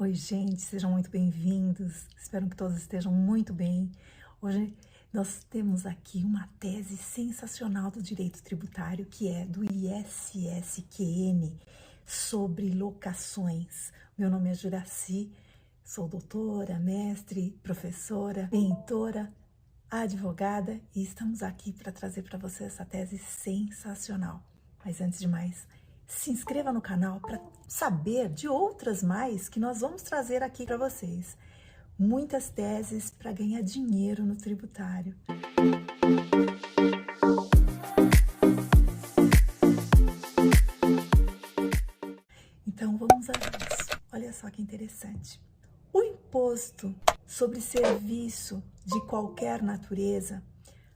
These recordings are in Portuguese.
Oi, gente, sejam muito bem-vindos. Espero que todos estejam muito bem. Hoje nós temos aqui uma tese sensacional do direito tributário, que é do ISSQN, sobre locações. Meu nome é Juraci, sou doutora, mestre, professora, mentora, advogada e estamos aqui para trazer para você essa tese sensacional. Mas antes de mais, se inscreva no canal para saber de outras mais que nós vamos trazer aqui para vocês. Muitas teses para ganhar dinheiro no tributário. Então vamos a isso. Olha só que interessante. O imposto sobre serviço de qualquer natureza,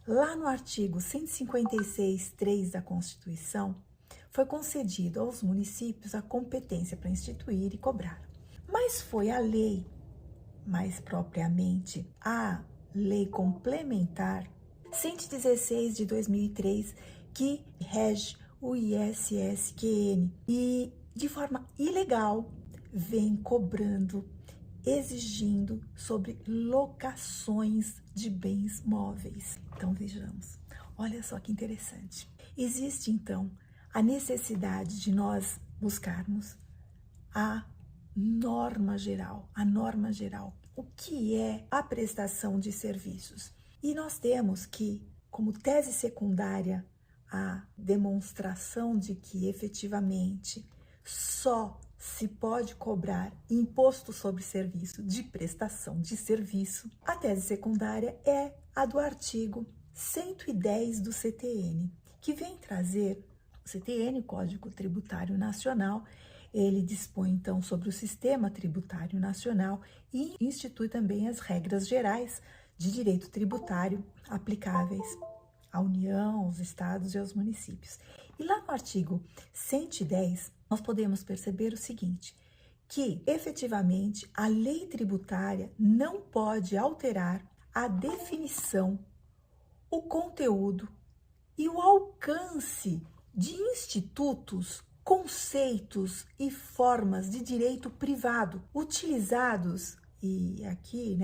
lá no artigo 156.3 da Constituição, foi concedido aos municípios a competência para instituir e cobrar. Mas foi a lei, mais propriamente a Lei Complementar 116 de 2003, que rege o ISSQN e, de forma ilegal, vem cobrando, exigindo sobre locações de bens móveis. Então, vejamos. Olha só que interessante. Existe, então, a necessidade de nós buscarmos a norma geral. O que é a prestação de serviços? E nós temos que, como tese secundária, a demonstração de que efetivamente só se pode cobrar imposto sobre serviço de prestação de serviço. A tese secundária é a do artigo 110 do CTN, que vem trazer o CTN, Código Tributário Nacional. Ele dispõe, então, sobre o sistema tributário nacional e institui também as regras gerais de direito tributário aplicáveis à União, aos estados e aos municípios. E lá no artigo 110, nós podemos perceber o seguinte, que efetivamente a lei tributária não pode alterar a definição, o conteúdo e o alcance de institutos, conceitos e formas de direito privado utilizados, e aqui,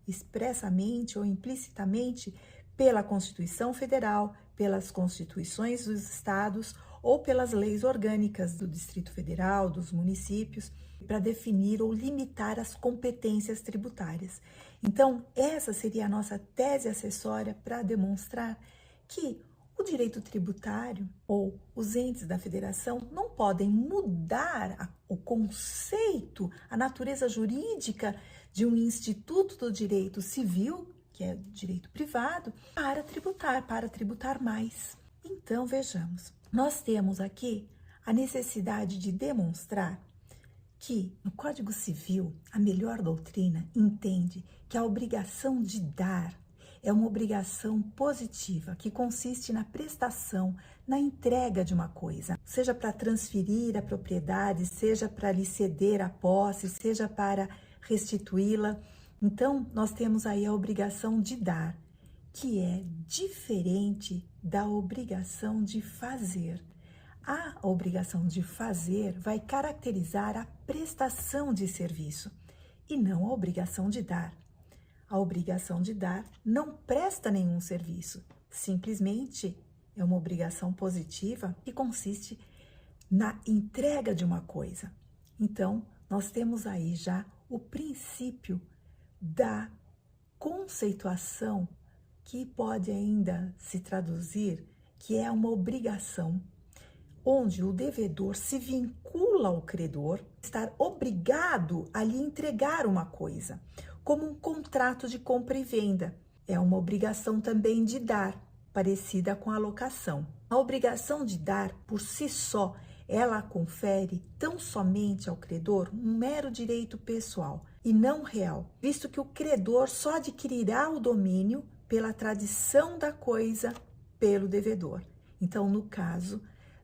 expressamente ou implicitamente, pela Constituição Federal, pelas constituições dos estados ou pelas leis orgânicas do Distrito Federal, dos municípios, para definir ou limitar as competências tributárias. Então, essa seria a nossa tese acessória para demonstrar que o direito tributário ou os entes da federação não podem mudar o conceito, a natureza jurídica de um instituto do direito civil, que é direito privado, para tributar mais. Então, vejamos, nós temos aqui a necessidade de demonstrar que no Código Civil, a melhor doutrina entende que a obrigação de dar é uma obrigação positiva que consiste na prestação, na entrega de uma coisa, seja para transferir a propriedade, seja para lhe ceder a posse, seja para restituí-la. Então, nós temos aí a obrigação de dar, que é diferente da obrigação de fazer. A obrigação de fazer vai caracterizar a prestação de serviço e não a obrigação de dar. A obrigação de dar não presta nenhum serviço, simplesmente é uma obrigação positiva que consiste na entrega de uma coisa. Então, nós temos aí já o princípio da conceituação que pode ainda se traduzir, que é uma obrigação, onde o devedor se vincula ao credor, estar obrigado a lhe entregar uma coisa, como um contrato de compra e venda. É uma obrigação também de dar, parecida com a locação. A obrigação de dar, por si só, ela confere tão somente ao credor um mero direito pessoal e não real, visto que o credor só adquirirá o domínio pela tradição da coisa pelo devedor. Então, no caso,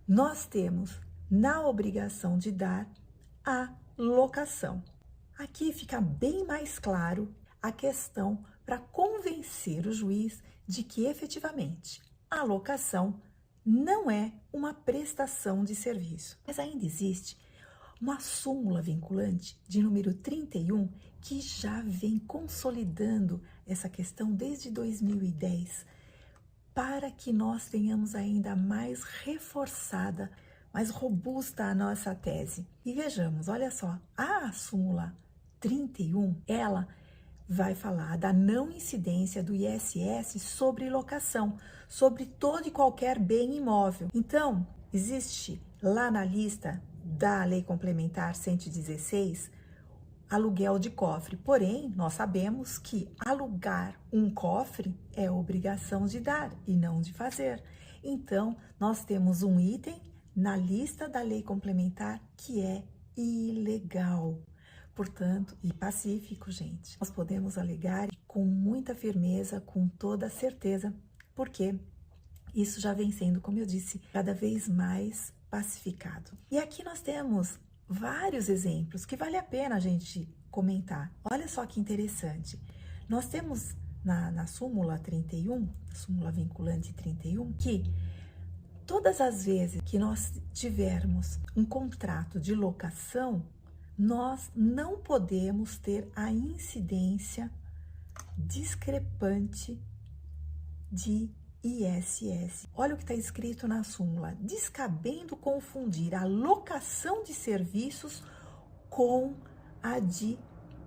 nós temos na obrigação de dar a locação. Aqui fica bem mais claro a questão para convencer o juiz de que efetivamente a locação não é uma prestação de serviço. Mas ainda existe uma súmula vinculante de número 31, que já vem consolidando essa questão desde 2010, para que nós tenhamos ainda mais reforçada, mais robusta a nossa tese. E vejamos, olha só, a súmula 31, ela vai falar da não incidência do ISS sobre locação, sobre todo e qualquer bem imóvel. Então, existe lá na lista da Lei Complementar 116, aluguel de cofre. Porém, nós sabemos que alugar um cofre é obrigação de dar e não de fazer. Então, nós temos um item na lista da Lei Complementar que é ilegal. Portanto, e pacífico, gente. Nós podemos alegar com muita firmeza, com toda certeza, porque isso já vem sendo, como eu disse, cada vez mais pacificado. E aqui nós temos vários exemplos que vale a pena a gente comentar. Olha só que interessante. Nós temos na súmula 31, súmula vinculante 31, que todas as vezes que nós tivermos um contrato de locação, nós não podemos ter a incidência discrepante de ISS. Olha o que está escrito na súmula: descabendo confundir a locação de serviços com a de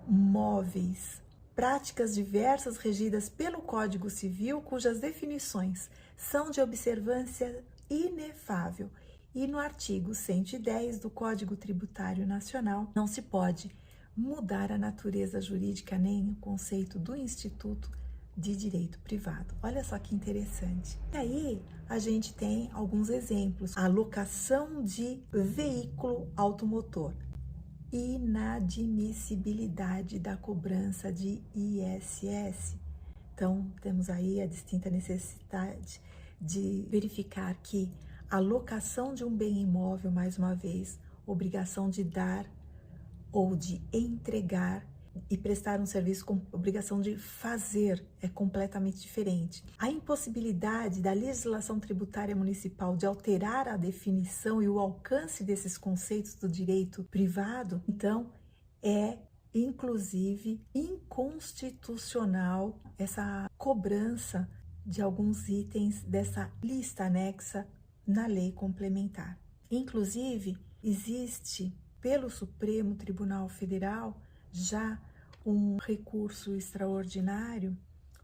móveis. Práticas diversas regidas pelo Código Civil, cujas definições são de observância inefável. E no artigo 110 do Código Tributário Nacional, não se pode mudar a natureza jurídica nem o conceito do Instituto de Direito Privado. Olha só que interessante. E aí, a gente tem alguns exemplos. A locação de veículo automotor. Inadmissibilidade da cobrança de ISS. Então, temos aí a distinta necessidade de verificar que a locação de um bem imóvel, mais uma vez, obrigação de dar ou de entregar, e prestar um serviço com obrigação de fazer é completamente diferente. A impossibilidade da legislação tributária municipal de alterar a definição e o alcance desses conceitos do direito privado, então, é inclusive inconstitucional essa cobrança de alguns itens dessa lista anexa na lei complementar. Inclusive, existe pelo Supremo Tribunal Federal já um recurso extraordinário,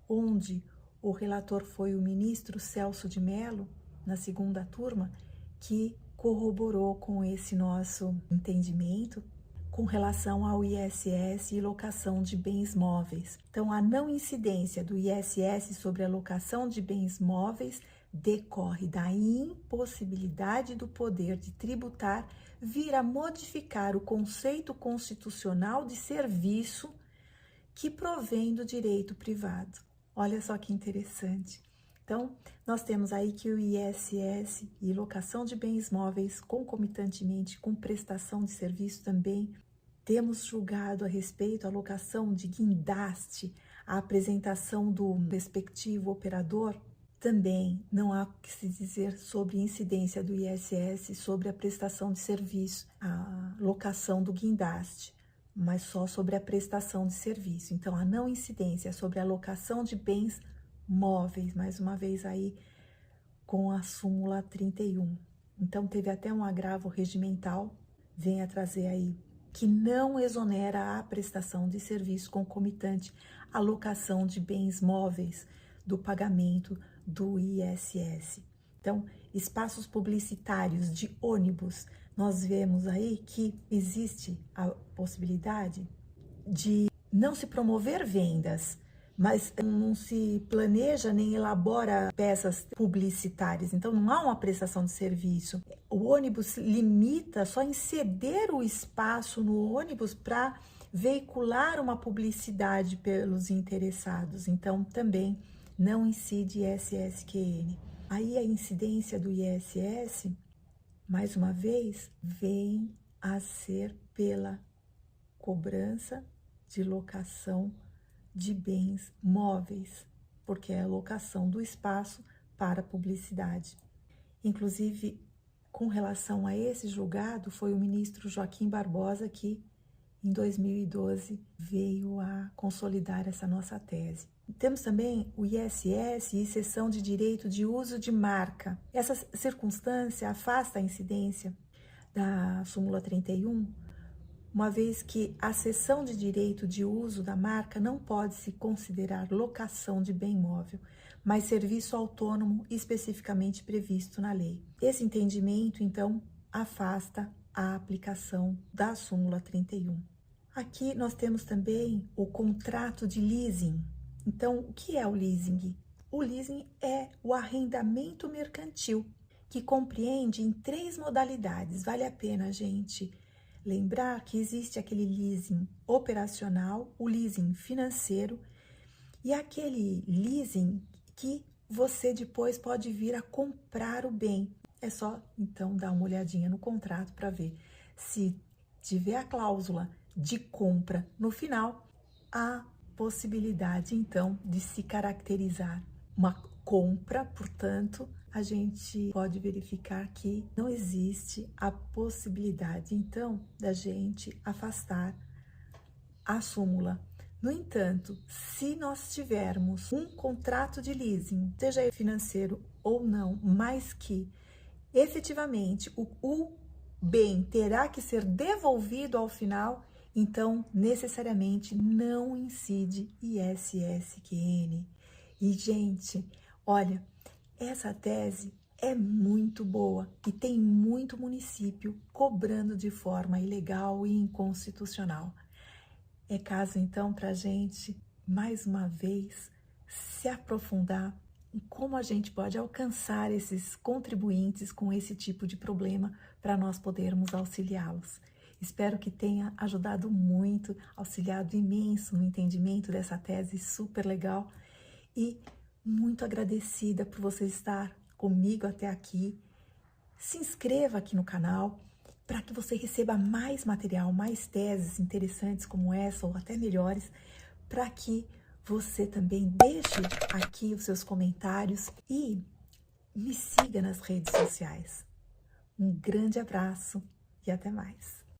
onde o relator foi o ministro Celso de Mello, na segunda turma, que corroborou com esse nosso entendimento com relação ao ISS e locação de bens móveis. Então, a não incidência do ISS sobre a locação de bens móveis decorre da impossibilidade do poder de tributar vir a modificar o conceito constitucional de serviço que provém do direito privado. Olha só que interessante. Então, nós temos aí que o ISS e locação de bens móveis, concomitantemente com prestação de serviço também, temos julgado a respeito à locação de guindaste, a apresentação do respectivo operador. Também não há o que se dizer sobre incidência do ISS sobre a prestação de serviço, a locação do guindaste, mas só sobre a prestação de serviço. Então, a não incidência sobre a locação de bens móveis, mais uma vez aí com a súmula 31. Então, teve até um agravo regimental, vem a trazer aí, que não exonera a prestação de serviço concomitante à locação de bens móveis do pagamento do ISS. Então, espaços publicitários de ônibus, nós vemos aí que existe a possibilidade de não se promover vendas, mas não se planeja nem elabora peças publicitárias, então não há uma prestação de serviço. O ônibus limita só em ceder o espaço no ônibus para veicular uma publicidade pelos interessados, então também não incide ISSQN. Aí a incidência do ISS, mais uma vez, vem a ser pela cobrança de locação de bens móveis, porque é a locação do espaço para publicidade. Inclusive, com relação a esse julgado foi o ministro Joaquim Barbosa que, em 2012, veio a consolidar essa nossa tese. Temos também o ISS e cessão de direito de uso de marca. Essa circunstância afasta a incidência da súmula 31, uma vez que a cessão de direito de uso da marca não pode se considerar locação de bem móvel, mas serviço autônomo especificamente previsto na lei. Esse entendimento, então, afasta a aplicação da súmula 31. Aqui nós temos também o contrato de leasing. Então, o que é o leasing? O leasing é o arrendamento mercantil, que compreende em 3 modalidades. Vale a pena a gente lembrar que existe aquele leasing operacional, o leasing financeiro e aquele leasing que você depois pode vir a comprar o bem. É só, então, dar uma olhadinha no contrato para ver se tiver a cláusula de compra no final, há possibilidade, então, de se caracterizar uma compra, portanto, a gente pode verificar que não existe a possibilidade, então, da gente afastar a súmula. No entanto, se nós tivermos um contrato de leasing, seja financeiro ou não, mas que efetivamente o bem terá que ser devolvido ao final, então necessariamente não incide ISSQN. E, gente, olha, essa tese é muito boa e tem muito município cobrando de forma ilegal e inconstitucional. É caso, então, para a gente, mais uma vez, se aprofundar em como a gente pode alcançar esses contribuintes com esse tipo de problema para nós podermos auxiliá-los. Espero que tenha ajudado muito, auxiliado imenso no entendimento dessa tese super legal e muito agradecida por você estar comigo até aqui. Se inscreva aqui no canal para que você receba mais material, mais teses interessantes como essa ou até melhores, para que você também deixe aqui os seus comentários e me siga nas redes sociais. Um grande abraço e até mais.